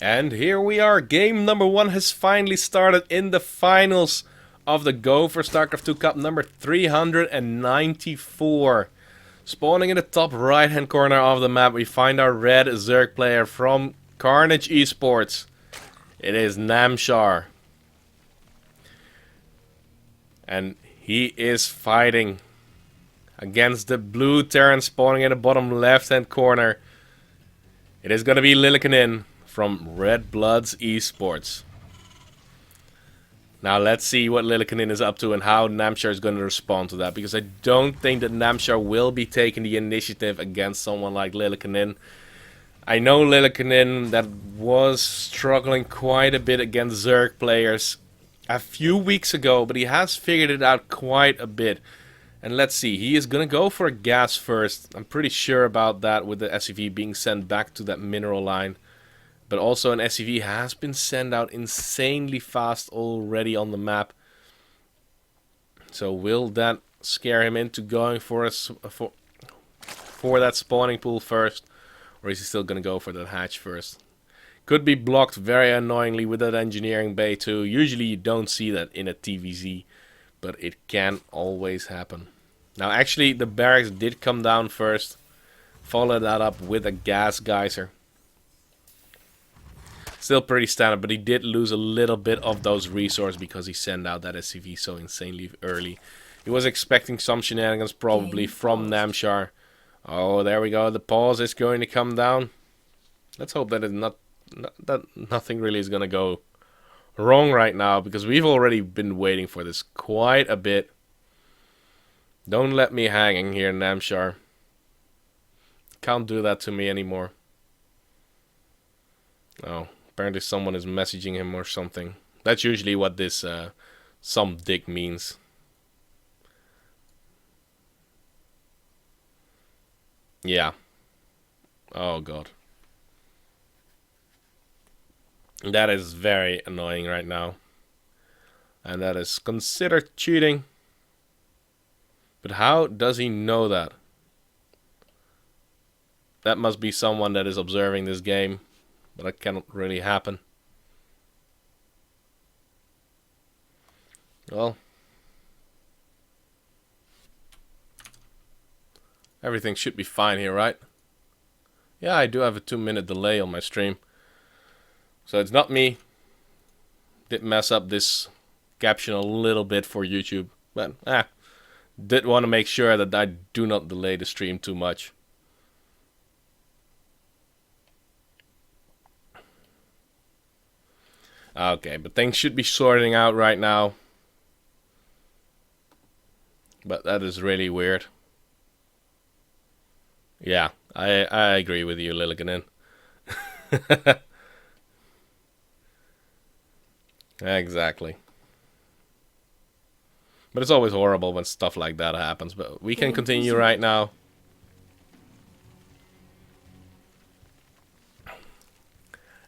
And here we are. Game number 1 has finally started in the finals of the Go for StarCraft 2 Cup number 394. Spawning in the top right hand corner of the map, we find our red Zerg player from Carnage Esports. It is Namshar. And he is fighting against the blue Terran spawning in the bottom left hand corner. It is going to be Lillekanin from Red Bloods Esports. Now let's see what Lillekanin is up to and how Namshar is going to respond to that, because I don't think that Namshar will be taking the initiative against someone like Lillekanin. I know Lillekanin that was struggling quite a bit against Zerg players a few weeks ago, but he has figured it out quite a bit. And let's see, he is going to go for a gas first. I'm pretty sure about that, with the SCV being sent back to that mineral line. But also an SCV has been sent out insanely fast already on the map. So will that scare him into going for that spawning pool first? Or is he still going to go for that hatch first? Could be blocked very annoyingly with that engineering bay too. Usually you don't see that in a TVZ, but it can always happen. Now actually the barracks did come down first. Follow that up with a gas geyser. Still pretty standard, but he did lose a little bit of those resources because he sent out that SCV so insanely early. He was expecting some shenanigans probably from Namshar. Oh, there we go. The pause is going to come down. Let's hope that nothing really is going to go wrong right now, because we've already been waiting for this quite a bit. Don't let me hanging here, Namshar. Can't do that to me anymore. Oh. Apparently someone is messaging him or something. That's usually what this some dick means. Yeah. Oh god. That is very annoying right now. And that is considered cheating. But how does he know that? That must be someone that is observing this game. But that cannot really happen. Well, everything should be fine here, right? Yeah, I do have a 2-minute delay on my stream. So it's not me. Did mess up this caption a little bit for YouTube. But, did want to make sure that I do not delay the stream too much. Okay, but things should be sorting out right now. But that is really weird. Yeah, I agree with you, Lillekanin. Exactly. But it's always horrible when stuff like that happens. But we can continue right now.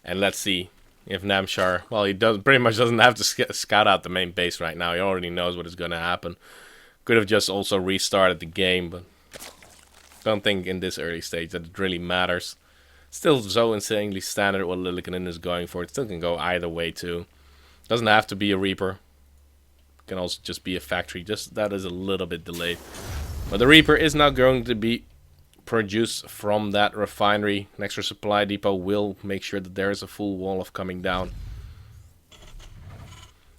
And let's see if Namshar, well, he pretty much doesn't have to scout out the main base right now. He already knows what is going to happen. Could have just also restarted the game, but don't think in this early stage that it really matters. Still so insanely standard what Lillekanin is going for. It still can go either way too. Doesn't have to be a Reaper. Can also just be a factory. Just that is a little bit delayed. But the Reaper is now going to be produced from that refinery. An extra supply depot will make sure that there is a full wall of coming down.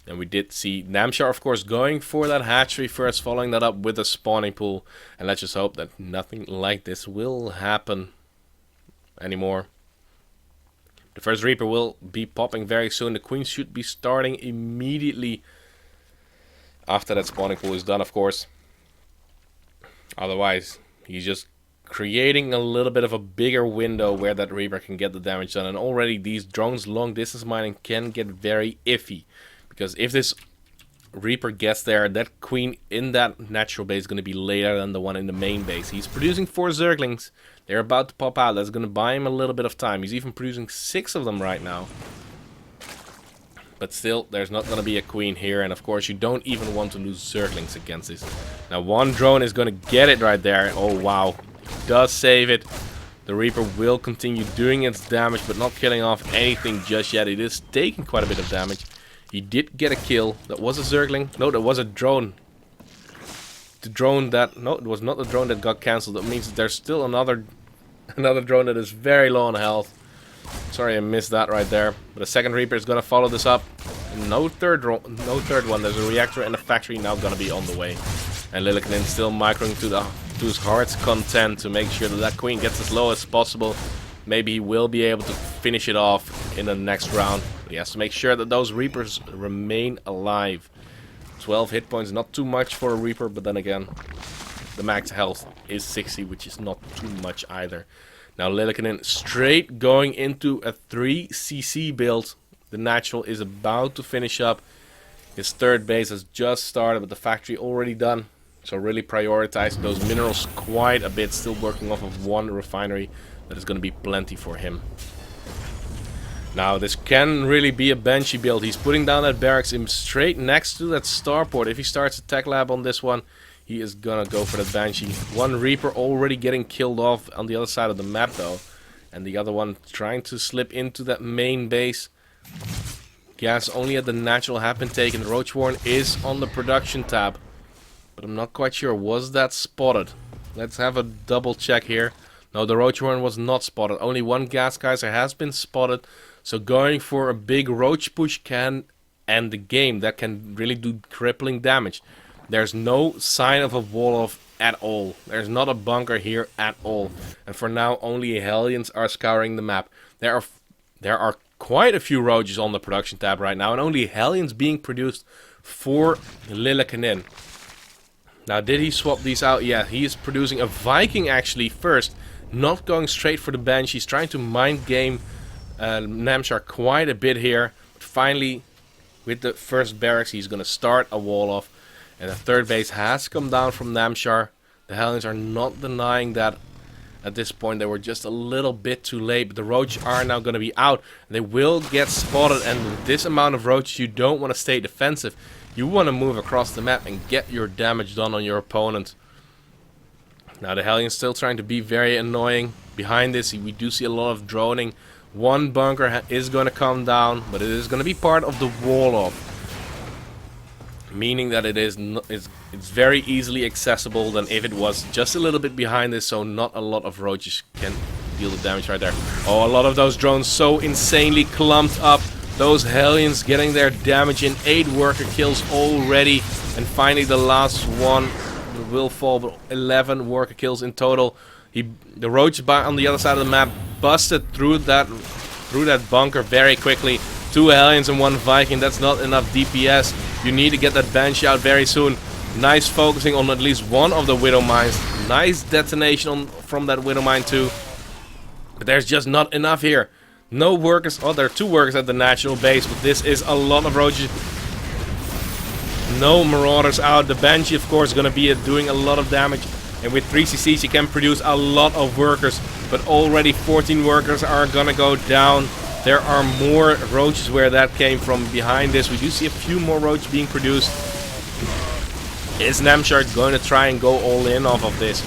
And we did see Namshar, of course, going for that hatchery first, following that up with a spawning pool. And let's just hope that nothing like this will happen anymore. The first Reaper will be popping very soon. The Queen should be starting immediately after that spawning pool is done, of course. Otherwise, he's just creating a little bit of a bigger window where that Reaper can get the damage done. And already these drones long distance mining can get very iffy. Because if this Reaper gets there, that Queen in that natural base is going to be later than the one in the main base. He's producing 4 Zerglings. They're about to pop out. That's going to buy him a little bit of time. He's even producing 6 of them right now. But still, there's not going to be a Queen here. And of course, you don't even want to lose Zerglings against this. Now, one drone is going to get it right there. Oh, wow. Does save it. The Reaper will continue doing its damage, but not killing off anything just yet. It is taking quite a bit of damage. He did get a kill. That was a Zergling. No, that was a drone. The drone that... No, it was not the drone that got cancelled. That means that there's still another drone that is very low on health. Sorry, I missed that right there. But the second Reaper is going to follow this up. No third one. There's a reactor in the factory now going to be on the way. And Lillekanin still microing to his heart's content to make sure that that queen gets as low as possible. Maybe he will be able to finish it off in the next round. But he has to make sure that those Reapers remain alive. 12 hit points, not too much for a Reaper, but then again, the max health is 60, which is not too much either. Now Lillekanin straight going into a 3cc build. The natural is about to finish up. His third base has just started, but the factory already done. So really prioritizing those minerals quite a bit. Still working off of one refinery. That is going to be plenty for him. Now this can really be a Banshee build. He's putting down that barracks in straight next to that starport. If he starts a tech lab on this one, he is gonna go for the Banshee. One Reaper already getting killed off on the other side of the map though. And the other one trying to slip into that main base. Gas only at the natural have been taken. Roach Warren is on the production tab. But I'm not quite sure. Was that spotted? Let's have a double check here. No, the Roach Warren was not spotted. Only one Gas Geyser has been spotted. So going for a big Roach push can end the game. That can really do crippling damage. There's no sign of a wall-off at all. There's not a bunker here at all. And for now, only Hellions are scouring the map. There are quite a few Roaches on the production tab right now. And only Hellions being produced for Lillekanin. Now, did he swap these out? Yeah, he is producing a Viking actually first. Not going straight for the Banshee. He's trying to mind game Namshar quite a bit here. But finally, with the first barracks, he's going to start a wall off. And the third base has come down from Namshar. The Hellions are not denying that at this point. They were just a little bit too late. But the Roaches are now going to be out. They will get spotted. And with this amount of Roaches, you don't want to stay defensive. You want to move across the map and get your damage done on your opponent. Now the Hellions still trying to be very annoying. Behind this, we do see a lot of droning. One bunker is going to come down, but it is going to be part of the wall-off. Meaning that it's very easily accessible than if it was just a little bit behind this, so not a lot of Roaches can deal the damage right there. Oh, a lot of those drones so insanely clumped up. Those Hellions getting their damage in. 8 worker kills already. And finally the last one will fall, but 11 worker kills in total. The Roach on the other side of the map busted through that bunker very quickly. 2 Hellions and 1 Viking. That's not enough DPS. You need to get that Banshee out very soon. Nice focusing on at least one of the Widow Mines. Nice detonation from that Widow Mine too. But there's just not enough here. No workers. Oh, there are 2 workers at the national base, but this is a lot of Roaches. No Marauders out. The Banshee, of course, is going to be doing a lot of damage. And with 3CCs, you can produce a lot of workers. But already 14 workers are going to go down. There are more Roaches where that came from. Behind this, we do see a few more Roaches being produced. Is Namshar going to try and go all in off of this?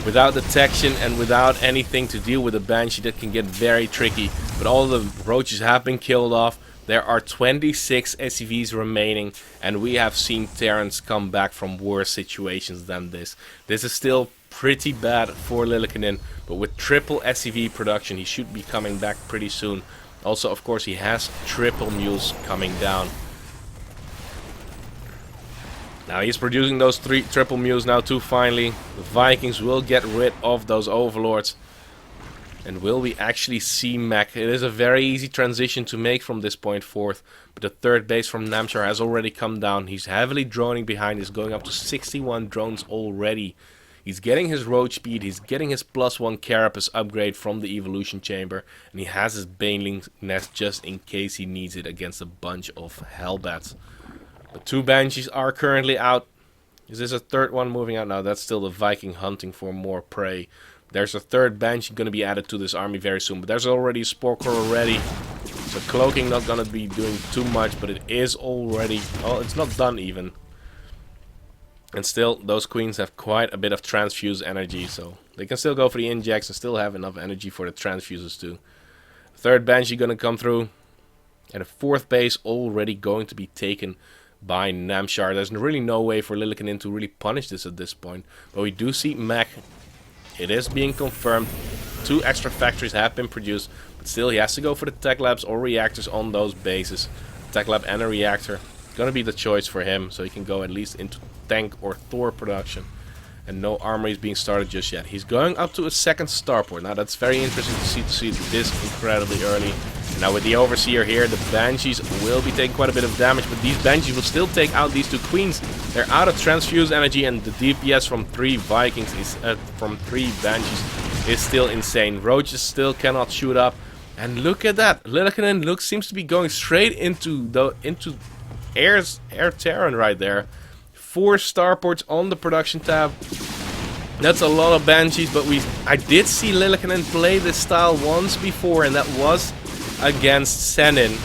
Without detection and without anything to deal with the Banshee, that can get very tricky. But all the Roaches have been killed off. There are 26 SCVs remaining. And we have seen Terrans come back from worse situations than this. This is still pretty bad for Lillekanin. But with triple SCV production, he should be coming back pretty soon. Also, of course, he has triple mules coming down. Now he's producing those 3 triple mules now too finally. The Vikings will get rid of those overlords. And will we actually see mech? It is a very easy transition to make from this point forth. But the third base from Namshar has already come down. He's heavily droning behind. He's going up to 61 drones already. He's getting his road speed. He's getting his +1 carapace upgrade from the evolution chamber. And he has his baneling nest just in case he needs it against a bunch of hellbats. The 2 Banshees are currently out. Is this a third one moving out? No, that's still the Viking hunting for more prey. There's a third Banshee going to be added to this army very soon. But there's already a Spore Core ready. So cloaking not going to be doing too much. But it is already... Oh, it's not done even. And still, those queens have quite a bit of transfuse energy, so they can still go for the injects and still have enough energy for the transfuses too. Third Banshee gonna come through, and a fourth base already going to be taken by Namshar. There's really no way for Lillekanin to really punish this at this point, but we do see mech. It is being confirmed. 2 extra factories have been produced, but still he has to go for the tech labs or reactors on those bases. Tech lab and a reactor gonna be the choice for him, so he can go at least into tank or Thor production. And no armory is being started just yet. He's going up to a second starport. Now that's very interesting to see this incredibly early. And now with the Overseer here, the Banshees will be taking quite a bit of damage, but these Banshees will still take out these 2 queens. They're out of transfuse energy, and the DPS from 3 Vikings is from 3 Banshees is still insane. Roaches still cannot shoot up. And look at that. Lillekanin seems to be going straight into air Terran right there. 4 starports on the production tab. That's a lot of Banshees, but I did see Lillekanin play this style once before, and that was against Senin.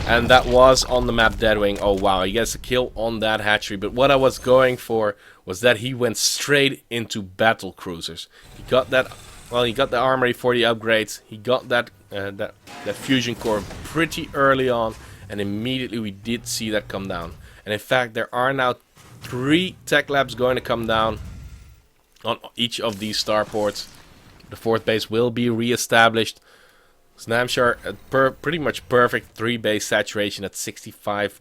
And that was on the map Deadwing. Oh wow, he gets a kill on that hatchery. But what I was going for was that he went straight into battle cruisers. He got that. Well, he got the armory for the upgrades. He got that fusion core pretty early on, and immediately we did see that come down. And in fact, there are now 3 tech labs going to come down on each of these starports. The 4th base will be re-established. Namshar pretty much perfect 3 base saturation at 65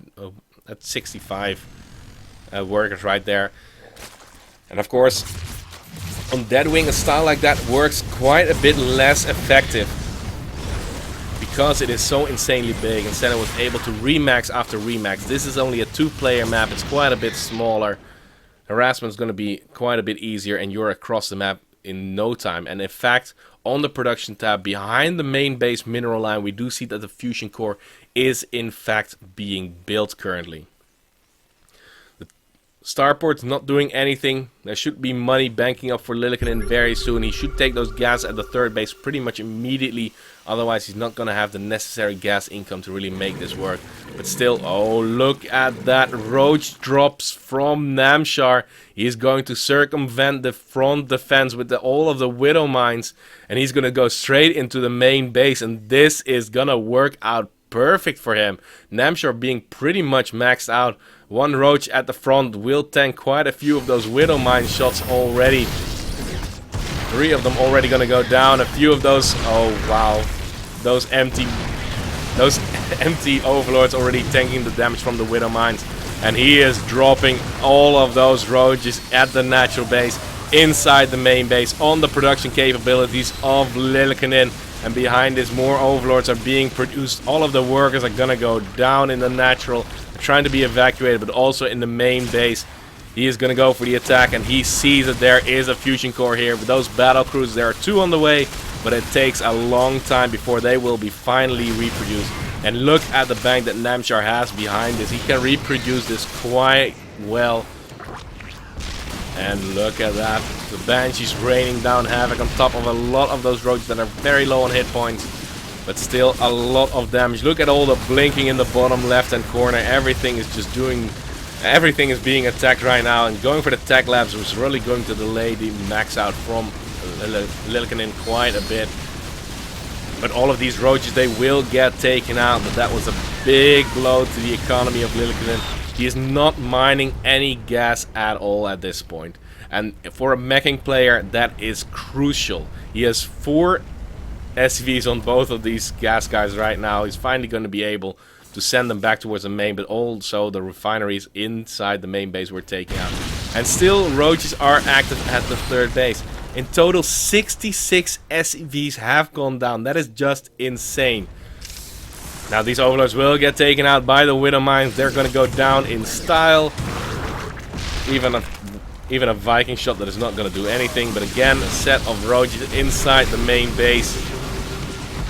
workers right there. And of course, on Deadwing, a style like that works quite a bit less effective, because it is so insanely big, and Senna was able to remax after remax. This is only a 2-player map, it's quite a bit smaller. Harassment is going to be quite a bit easier, and you're across the map in no time. And in fact, on the production tab behind the main base mineral line, we do see that the fusion core is in fact being built currently. Starport's not doing anything. There should be money banking up for Lillekanin very soon. He should take those gas at the 3rd base pretty much immediately. Otherwise, he's not going to have the necessary gas income to really make this work. But still, oh, look at that. Roach drops from Namshar. He's going to circumvent the front defense with all of the Widow mines. And he's going to go straight into the main base. And this is going to work out perfect for him. Namshar being pretty much maxed out. 1 Roach at the front will tank quite a few of those Widow mine shots already. 3 of them already gonna go down. A few of those, oh wow, those empty Overlords already tanking the damage from the Widow mines. And he is dropping all of those Roaches at the natural base, inside the main base, on the production capabilities of Lillekanin. And behind this, more Overlords are being produced. All of the workers are gonna go down in the natural, trying to be evacuated, but also in the main base. He is gonna go for the attack, and he sees that there is a fusion core here. With those battle cruisers, there are 2 on the way, but it takes a long time before they will be finally reproduced. And look at the bank that Namshar has behind this. He can reproduce this quite well. And look at that. The Banshee's raining down havoc on top of a lot of those roaches that are very low on hit points. But still a lot of damage. Look at all the blinking in the bottom left hand corner. Everything is just doing... Everything is being attacked right now. And going for the tech labs was really going to delay the max out from Lillekanin quite a bit. But all of these roaches, they will get taken out. But that was a big blow to the economy of Lillekanin. He is not mining any gas at all at this point. And for a meching player, that is crucial. He has 4 SCVs on both of these gas guys right now. He's finally going to be able to send them back towards the main, but also the refineries inside the main base were taken out. And still, roaches are active at the 3rd base. In total, 66 SCVs have gone down. That is just insane. Now these Overlords will get taken out by the Widow mines. They're going to go down in style. Even a Viking shot that is not going to do anything. But again, a set of roaches inside the main base.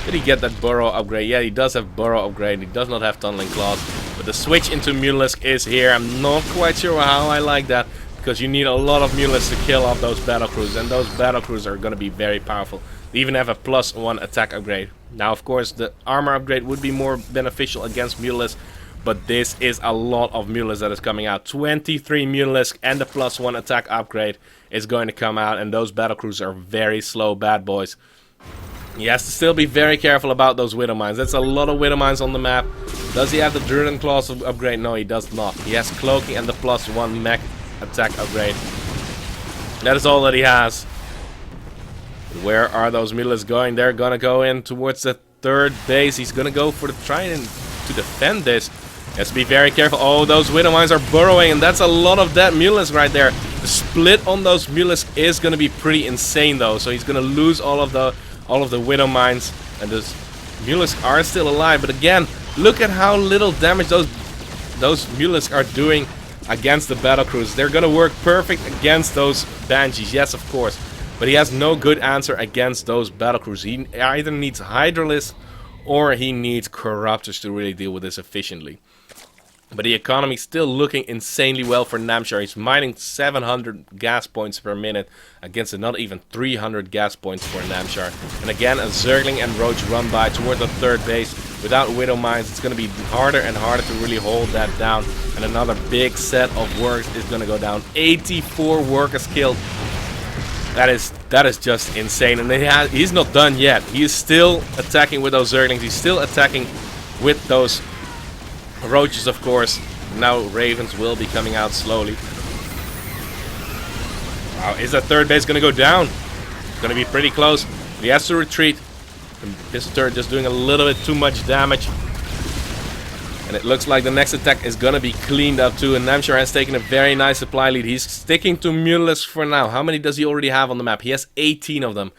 Did he get that burrow upgrade? Yeah, he does have burrow upgrade. He does not have tunneling claws. But the switch into Mutalisk is here. I'm not quite sure how I like that, because you need a lot of Mutalisks to kill off those battlecruisers. And those battlecruisers are going to be very powerful. They even have a +1 attack upgrade. Now, of course, the armor upgrade would be more beneficial against Mutalisk. but this is a lot of Mutalisks that is coming out. 23 Mutalisks and the +1 attack upgrade is going to come out, and those battlecruisers are very slow bad boys. He has to still be very careful about those Widow Mines. That's a lot of Widow Mines on the map. Does he have the Druid Claws upgrade? No, he does not. He has Cloaking and the +1 mech attack upgrade. That is all that he has. Where are those Mutalisks going? They're gonna go in towards the third base. He's gonna go for the trying to defend this. He has to be very careful. Oh, those Widow Mines are burrowing, and that's a lot of dead Mutalisks right there. The split on those Mutalisks is gonna be pretty insane though. So he's gonna lose all of the Widow Mines, and those Mutalisks are still alive. But again, look at how little damage those Mutalisks are doing against the battlecruisers. They're gonna work perfect against those Banshees, yes, of course. But he has no good answer against those battlecruisers. He either needs Hydralisks or he needs Corruptors to really deal with this efficiently. But the economy is still looking insanely well for Namshar. He's mining 700 gas points per minute against not even 300 gas points for Namshar. And again, a Zergling and Roach run by toward the third base. Without Widow Mines, it's going to be harder and harder to really hold that down. And another big set of works is going to go down. 84 workers killed. That is just insane. And he's not done yet. He is still attacking with those Zerglings. He's still attacking with those Roaches, of course. Now Ravens will be coming out slowly. Wow, is that third base going to go down? It's going to be pretty close. He has to retreat. This turret just doing a little bit too much damage. And it looks like the next attack is going to be cleaned up too. And Namshar has taken a very nice supply lead. He's sticking to Mutalisks for now. How many does he already have on the map? He has 18 of them.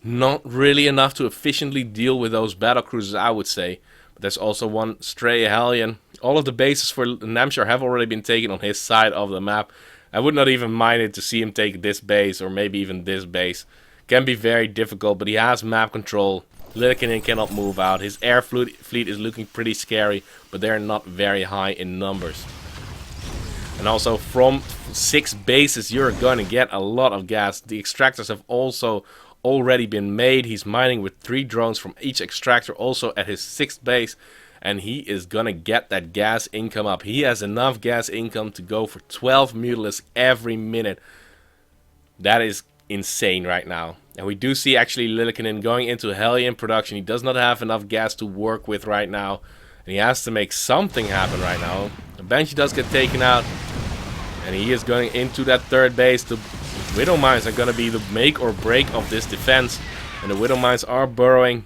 Not really enough to efficiently deal with those battlecruisers, I would say. But there's also one Stray Hellion. All of the bases for Namshar have already been taken on his side of the map. I would not even mind it to see him take this base or maybe even this base. Can be very difficult, but he has map control. Lillekanin cannot move out. His air fleet is looking pretty scary, but they're not very high in numbers. And also from 6 bases you're going to get a lot of gas. The extractors have also already been made. He's mining with 3 drones from each extractor also at his 6th base. And he is going to get that gas income up. He has enough gas income to go for 12 Mutalisks every minute. That is insane right now. And we do see actually Lillekanin going into Hellion production. He does not have enough gas to work with right now. And he has to make something happen right now. The Banshee does get taken out. And he is going into that third base. The Widow Mines are going to be the make or break of this defense. And the Widow Mines are burrowing,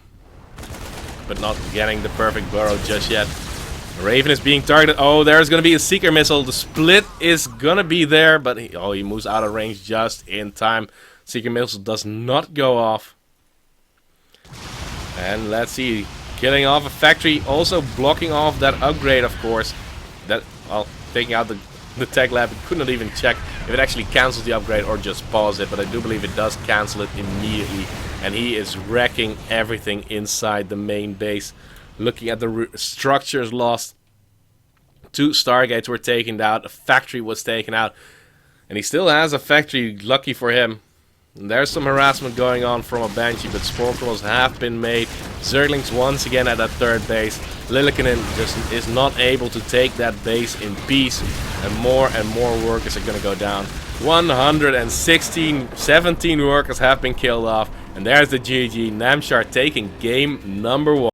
but not getting the perfect burrow just yet. The Raven is being targeted. Oh, there's going to be a Seeker Missile. The split is going to be there, but he moves out of range just in time. Seeker Missile does not go off. And let's see. Killing off a factory. Also blocking off that upgrade, of course. That, well, taking out the tech lab. It could not even check if it actually cancels the upgrade or just pause it. But I do believe it does cancel it immediately. And he is wrecking everything inside the main base. Looking at the structures lost. 2 Stargates were taken out. A factory was taken out. And he still has a factory, lucky for him. And there's some harassment going on from a Banshee, but Spawn Tunnels have been made. Zerglings once again at that third base. Lillekanin just is not able to take that base in peace. And more workers are going to go down. 17 workers have been killed off. And there's the GG. Namshar taking game number 1.